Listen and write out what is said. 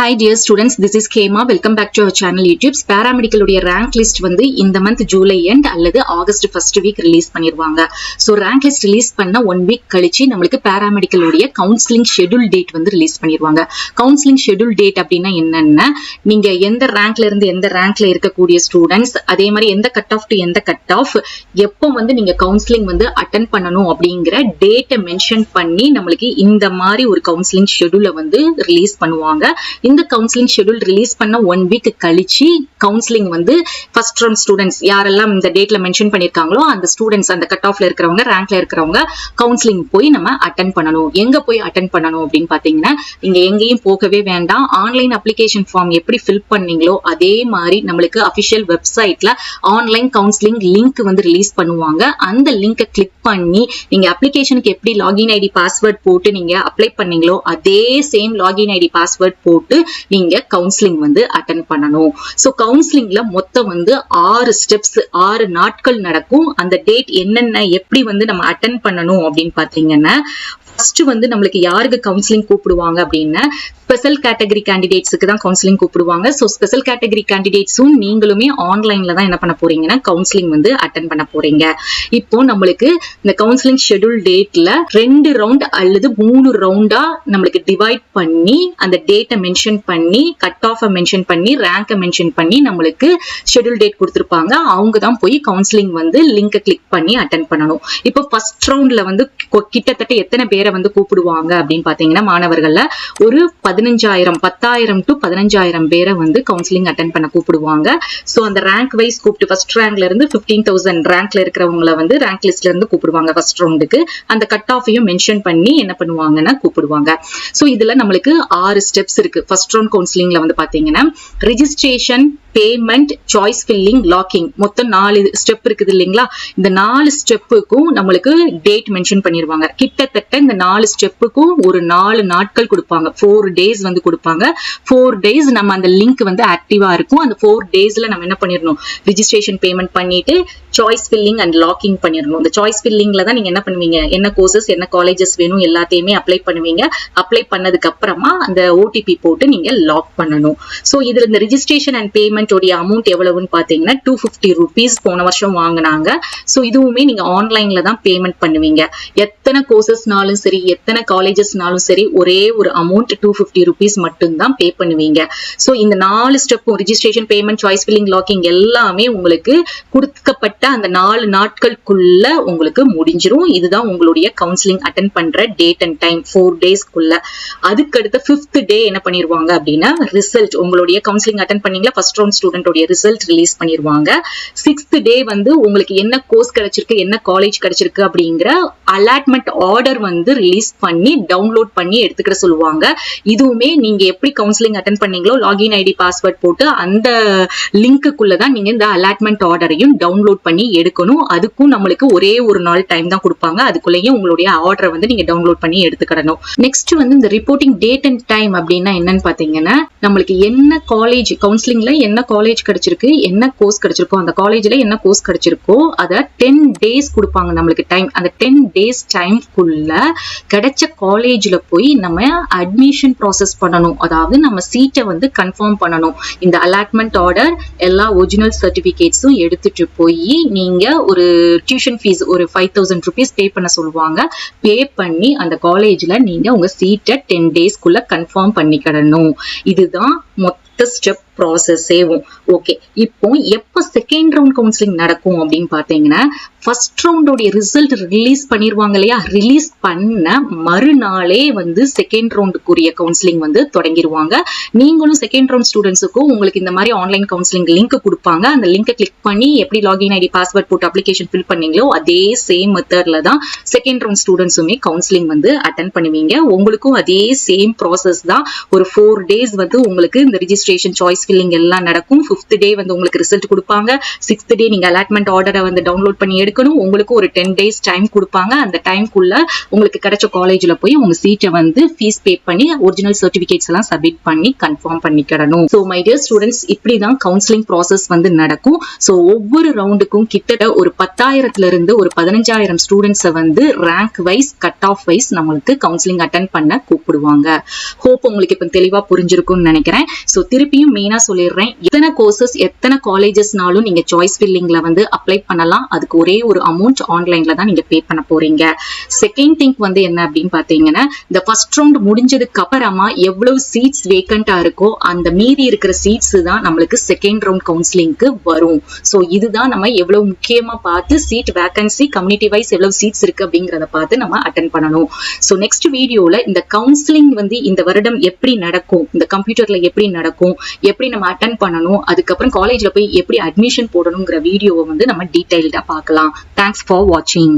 Hi dear students, this is Kema. Welcome back to our channel YouTube's Paramedical rank list வந்து இந்த month July end அல்லது August first week release பண்ணிருவாங்க. So rank list release பண்ண 1 week கழிச்சு நம்மளுக்கு Paramedical counseling schedule date வந்து release பண்ணிருவாங்க. Counseling schedule date அப்படின்னா என்னன்னா நீங்க எந்த rankல இருந்து எந்த rankல இருக்கக்கூடிய students அதே மாதிரி எந்த cut off to எந்த cut off எப்போ வந்து நீங்க counseling வந்து attend பண்ணணும் அப்படிங்கிற date mention பண்ணி நம்மளுக்கு இந்த மாதிரி ஒரு counseling schedule வந்து release பண்ணுவாங்க. இந்த counseling schedule release பண்ண 1 week கழிச்சு counseling வந்து first round students யாரெல்லாம் இந்த டேட்ல மென்ஷன் பண்ணிருக்காங்களோ அந்த students அந்த கட் ஆஃப்ல இருக்கிறவங்க ரேங்க்ல இருக்கிறவங்க counseling போய் நம்ம அட்டெண்ட் பண்ணணும். எங்க போய் அட்டெண்ட் பண்ணணும் அப்படின்னு பாத்தீங்கன்னா நீங்க எங்கேயும் போகவே வேண்டாம். ஆன்லைன் அப்ளிகேஷன் ஃபார்ம் எப்படி ஃபில் பண்ணீங்களோ அதே மாதிரி நம்மளுக்கு அபிஷியல் வெப்சைட்ல ஆன்லைன் கவுன்சிலிங் லிங்க் வந்து ரிலீஸ் பண்ணுவாங்க. அந்த லிங்கை கிளிக் பண்ணி நீங்க அப்ளிகேஷனுக்கு எப்படி லாகின் ஐடி பாஸ்வேர்ட் போட்டு நீங்க அப்ளை பண்ணீங்களோ அதே சேம் லாகின் ஐடி பாஸ்வேர்ட் போட்டு நீங்க கவுன்சிலிங் வந்து அட்டெண்ட் பண்ணணும். சோ கவுன்சிலிங்ல மொத்தம் வந்து 6 ஸ்டெப்ஸ் 6 நாட்கள் நடக்கும். அந்த டேட் என்னென்ன எப்படி வந்து நம்ம அட்டெண்ட் பண்ணணும் அப்படின்னு பாத்தீங்கன்னா ஃபர்ஸ்ட் வந்து நம்மளுக்கு யாருக்கு கவுன்சிலிங் கூப்பிடுவாங்க அப்படின்னா ஸ்பெஷல் கேட்டகரி கேண்டிடேட்ஸ்க்கு தான் கவுன்சிலிங் கூப்பிடுவாங்க. சோ ஸ்பெஷல் கேட்டகரி கேண்டிடேட்ஸும் நீங்களுமே ஆன்லைன்ல தான் என்ன பண்ண போறீங்கன்னா கவுன்சிலிங் வந்து அட்டெண்ட் பண்ண போறீங்க. இப்போ நம்மளுக்கு இந்த கவுன்சிலிங் ஷெட்யூல் டேட்ல 2 ரவுண்ட் அல்லது 3 ரவுண்டா நம்மளுக்கு டிவைட் பண்ணி அந்த டேட்டை மென்ஷன் பண்ணி கட் ஆஃப் மென்ஷன் பண்ணி ரேங்கை மென்ஷன் பண்ணி நம்மளுக்கு ஷெட்யூல் டேட் கொடுத்திருப்பாங்க. அவங்க தான் போய் கவுன்சிலிங் வந்து லிங்கை கிளிக் பண்ணி அட்டெண்ட் பண்ணணும். இப்போ ஃபர்ஸ்ட் ரவுண்ட்ல வந்து கிட்டத்தட்ட எத்தனை பேரை வந்து கூப்பிடுவாங்க அப்படின்னு பாத்தீங்கன்னா மாணவர்கள்ல ஒரு 10,000 to 15,000 பேரை வந்து கவுன்சிலிங் அட்டெண்ட் பண்ண கூப்பிடுவாங்க. சோ அந்த ரேங்க் வைஸ் கூப்பிட்டு ஃபர்ஸ்ட் ரேங்க்ல இருந்து 15,000 ரேங்க்ல இருக்கிறவங்களை வந்து ரேங்க் லிஸ்ட்ல இருந்து கூப்பிடுவாங்க ஃபர்ஸ்ட் ரவுண்டுக்கு. அந்த கட் ஆஃபையும் மென்ஷன் பண்ணி என்ன பண்ணுவாங்கன்னா கூப்பிடுவாங்க. சோ இதுல நம்மளுக்கு 6 ஸ்டெப்ஸ் இருக்கு. ஃபர்ஸ்ட் ரவுண்ட் கவுன்சிலிங்ல வந்து பாத்தீங்கன்னா registration, payment, choice filling, locking மொத்தம் 4 ஸ்டெப் இருக்குது இல்லைங்களா? இந்த 4 ஸ்டெப்புக்கும் நம்மளுக்கு டேட் மென்ஷன் பண்ணிருவாங்க. கிட்டத்தட்ட இந்த 4 ஸ்டெப்புக்கும் ஒரு 4 நாட்கள் கொடுப்பாங்க. 4 டேஸ் வந்து கொடுப்பாங்க. 4 டேஸ் நம்ம அந்த லிங்க் வந்து ஆக்டிவா இருக்கும். அந்த 4 டேஸ்ல நம்ம என்ன பண்ணிடணும், ரிஜிஸ்ட்ரேஷன் பேமெண்ட் பண்ணிட்டு சாய்ஸ் ஃபில்லிங் அண்ட் லாக்கிங் பண்ணிடணும். இந்த சாய்ஸ் ஃபில்லிங்ல தான் நீங்க என்ன பண்ணுவீங்க, என்ன கோர்சஸ் என்ன காலேஜஸ் வேணும் எல்லாத்தையுமே அப்ளை பண்ணுவீங்க. அப்ளை பண்ணதுக்கு அப்புறமா அந்த ஓடிபி போட்டு நீங்க லாக் பண்ணணும். சோ இதுல இந்த ரிஜிஸ்ட்ரேஷன் அண்ட் பேமெண்ட் அமௌண்ட் எவ்வளவுன்னு பாத்தீங்கன்னா 250 rupees போன வருஷம் வாங்கினாங்க. சோ இதுவுமே நீங்க ஆன்லைன்ல தான் பேமெண்ட் பண்ணுவீங்க. எத்தனை கோர்சஸ்னாலும் சரி எத்தனை காலேஜஸ்னாலும் சரி ஒரே ஒரு அமௌண்ட் 250 rupees மட்டும் தான் பே பண்ணுவீங்க. சோ இந்த 4 ஸ்டெப்பும் registration, payment, choice filling, locking எல்லாமே உங்களுக்கு கொடுக்கப்பட்ட அந்த 4 நாட்களுக்குள்ள உங்களுக்கு முடிஞ்சிரும். இதுதான் உங்களுடைய கவுன்சிலிங் அட்டெண்ட் பண்ற டேட் அண்ட் டைம் 4 டேஸ்க்குள்ள. அதுக்கு அடுத்த 5th டே என்ன பண்ணிருவாங்க அப்படின்னா ரிசல்ட், உங்களுடைய கவுன்சிலிங் அட்டெண்ட் பண்ணீங்களா ஃபர்ஸ்ட் ரவுண்ட் ஸ்டூடெண்டோட ரிசல்ட் ரிலீஸ் பண்ணிருவாங்க. 6th டே வந்து உங்களுக்கு என்ன கோர்ஸ் கிடைச்சிருக்கு என்ன காலேஜ் கிடைச்சிருக்கு அப்படிங்கிற அலாட்மெண்ட் ஆர்டர் வந்து ரிலீஸ் பண்ணி டவுன்லோட் பண்ணி எடுத்துக்கிற சொல்லுவாங்க. இதுவுமே நீங்க எப்படி கவுன்சிலிங் அட்டெண்ட் பண்ணீங்களோ லாகின் ஐடி பாஸ்வேர்ட் போட்டு அந்த லிங்க்குள்ளதான் நீங்க இந்த அலாட்மெண்ட் ஆர்டரையும் டவுன்லோட் பண்ணி எடுக்கணும். அதுக்கும் நம்மளுக்கு ஒரே ஒரு நாள் டைம் தான் கொடுப்பாங்க. அதுக்குள்ளேயும் உங்களுடைய ஆர்டரை வந்து நீங்க டவுன்லோட் பண்ணி எடுத்துக்கிடணும். நெக்ஸ்ட் வந்து இந்த ரிப்போர்ட்டிங் டேட் அண்ட் டைம் அப்படின்னா என்னன்னு பாத்தீங்கன்னா நம்மளுக்கு என்ன காலேஜ் கவுன்சிலிங்ல என்ன காலேஜ் கிடைச்சிருக்கு என்ன கோர்ஸ் கிடைச்சிருக்கோ அந்த காலேஜ்ல என்ன கோர்ஸ் கிடைச்சிருக்கோ அத 10 டேஸ் கொடுப்பாங்க நம்மளுக்கு டைம். அந்த 10 டேஸ் டைம்க்குள்ள கிடைச்ச காலேஜ்ல போய் நம்ம அட்மிஷன் ப்ராசஸ் பண்ணணும். அதாவது நம்ம சீட்டை வந்து கன்ஃபார்ம் பண்ணணும். இந்த அலாட்மெண்ட் ஆர்டர் எல்லா ஒரிஜினல் சர்டிபிகேட்ஸும் எடுத்துட்டு போய் நீங்க ஒரு டியூஷன் ஃபீஸ் ஒரு 5,000 rupees பே பண்ண சொல்லுவாங்க. பே பண்ணி அந்த காலேஜ்ல நீங்க உங்க சீட்டை 10 டேஸ்க்குள்ள கன்ஃபார்ம் பண்ணிக்கிடணும். இதுதான் மொத்த ஸ்டெப் ப்ராசஸ் சேவும். ஓகே, இப்போ எப்ப செகண்ட் ரவுண்ட் கவுன்சிலிங் நடக்கும் அப்படின்னு பாத்தீங்கன்னா ஃபர்ஸ்ட் ரவுண்டோட ரிசல்ட் ரிலீஸ் பண்ணிருவாங்க இல்லையா? ரிலீஸ் பண்ண மறுநாளே வந்து செகண்ட் ரவுண்டுக்குரிய கவுன்சிலிங் வந்து தொடங்கிடுவாங்க. நீங்களும் செகண்ட் ரவுண்ட் ஸ்டூடெண்ட்ஸுக்கும் உங்களுக்கு இந்த மாதிரி ஆன்லைன் கவுன்சிலிங் லிங்க் கொடுப்பாங்க. அந்த லிங்கை கிளிக் பண்ணி எப்படி லாகின் ஐடி பாஸ்வேர்ட் போட்டு அப்ளிகேஷன் ஃபில் பண்ணீங்களோ அதே சேம் மெத்தட்ல தான் செகண்ட் ரவுண்ட் ஸ்டூடெண்ட்ஸுமே கவுன்சிலிங் வந்து அட்டெண்ட் பண்ணுவீங்க. உங்களுக்கும் அதே சேம் ப்ராசஸ் தான். ஒரு 4 டேஸ் வந்து உங்களுக்கு இந்த ரிஜிஸ்ட்ரேஷன் ரெஜிஸ்ட்ரேஷன், சாய்ஸ் ஃபில்லிங் எல்லாம் நடக்கும். 5th டே வந்து உங்களுக்கு ரிசல்ட் கொடுப்பாங்க. 6th டே நீங்க அலாட்மெண்ட் ஆர்டரை வந்து டவுன்லோட் பண்ணி எடுக்கணும். உங்களுக்கு ஒரு 10 days டைம் கொடுப்பாங்க. அந்த டைம்க்குள்ள உங்களுக்கு கிடைச்ச காலேஜ்ல போய் உங்க சீட்டை வந்து ஃபீஸ் பே பண்ணி ஒரிஜினல் சர்டிபிகேட்ஸ் எல்லாம் சப்மிட் பண்ணி கன்ஃபார்ம் பண்ணிக்கிடணும். ஸோ மை டியர் ஸ்டூடெண்ட்ஸ், இப்படிதான் கவுன்சிலிங் ப்ராசஸ் வந்து நடக்கும். ஸோ ஒவ்வொரு ரவுண்டுக்கும் கிட்டத்தட்ட ஒரு 10,000ல இருந்து ஒரு 15,000 ஸ்டூடெண்ட்ஸை வந்து rank wise, cut off wise நம்மளுக்கு கவுன்சிலிங் அட்டென்ட் பண்ண கூப்பிடுவாங்க. ஹோப் உங்களுக்கு இப்ப தெளிவா புரிஞ்சிருக்கும்னு நினைக்கிறேன். ஸோ திருப்பியும் மெயினா சொல்லிடுறேன், எத்தனை கோர்சஸ் எத்தனை காலேஜஸ்னாலும் நீங்க சாய்ஸ் ஃபில்லிங்ல வந்து அப்ளை பண்ணலாம். அதுக்கு ஒரே ஒரு அமௌண்ட் ஆன்லைன்ல தான் நீங்க பே பண்ண போறீங்க. செகண்ட் திங் வந்து என்ன அப்படின்னு பாத்தீங்கன்னா, இந்த ஃபர்ஸ்ட் ரவுண்ட் முடிஞ்சதுக்கு அப்புறமா எவ்வளவு சீட்ஸ் வேக்கண்டா இருக்கோ அந்த மீதி இருக்கிற சீட்ஸ் தான் நம்மளுக்கு செகண்ட் ரவுண்ட் கவுன்சிலிங்க்கு வரும். சோ இதுதான் நம்ம எவ்வளவு முக்கியமா பார்த்து சீட் வேகன்சி கம்யூனிட்டி வைஸ் எவ்வளவு சீட்ஸ் இருக்கு அப்படிங்கறத பார்த்து நம்ம அட்டென்ட் பண்ணணும். சோ நெக்ஸ்ட் வீடியோல இந்த கவுன்சிலிங் வந்து இந்த வருடம் எப்படி நடக்கும், இந்த கம்ப்யூட்டர்ல எப்படி நடக்கும், எப்படி நம்ம அட்டென்ட் பண்ணணும், அதுக்கப்புறம் காலேஜ்ல போய் எப்படி அட்மிஷன் போடணுங்கிற வீடியோவை வந்து நம்ம டீடைல்டா பார்க்கலாம். தேங்க்ஸ் ஃபார் வாட்சிங்.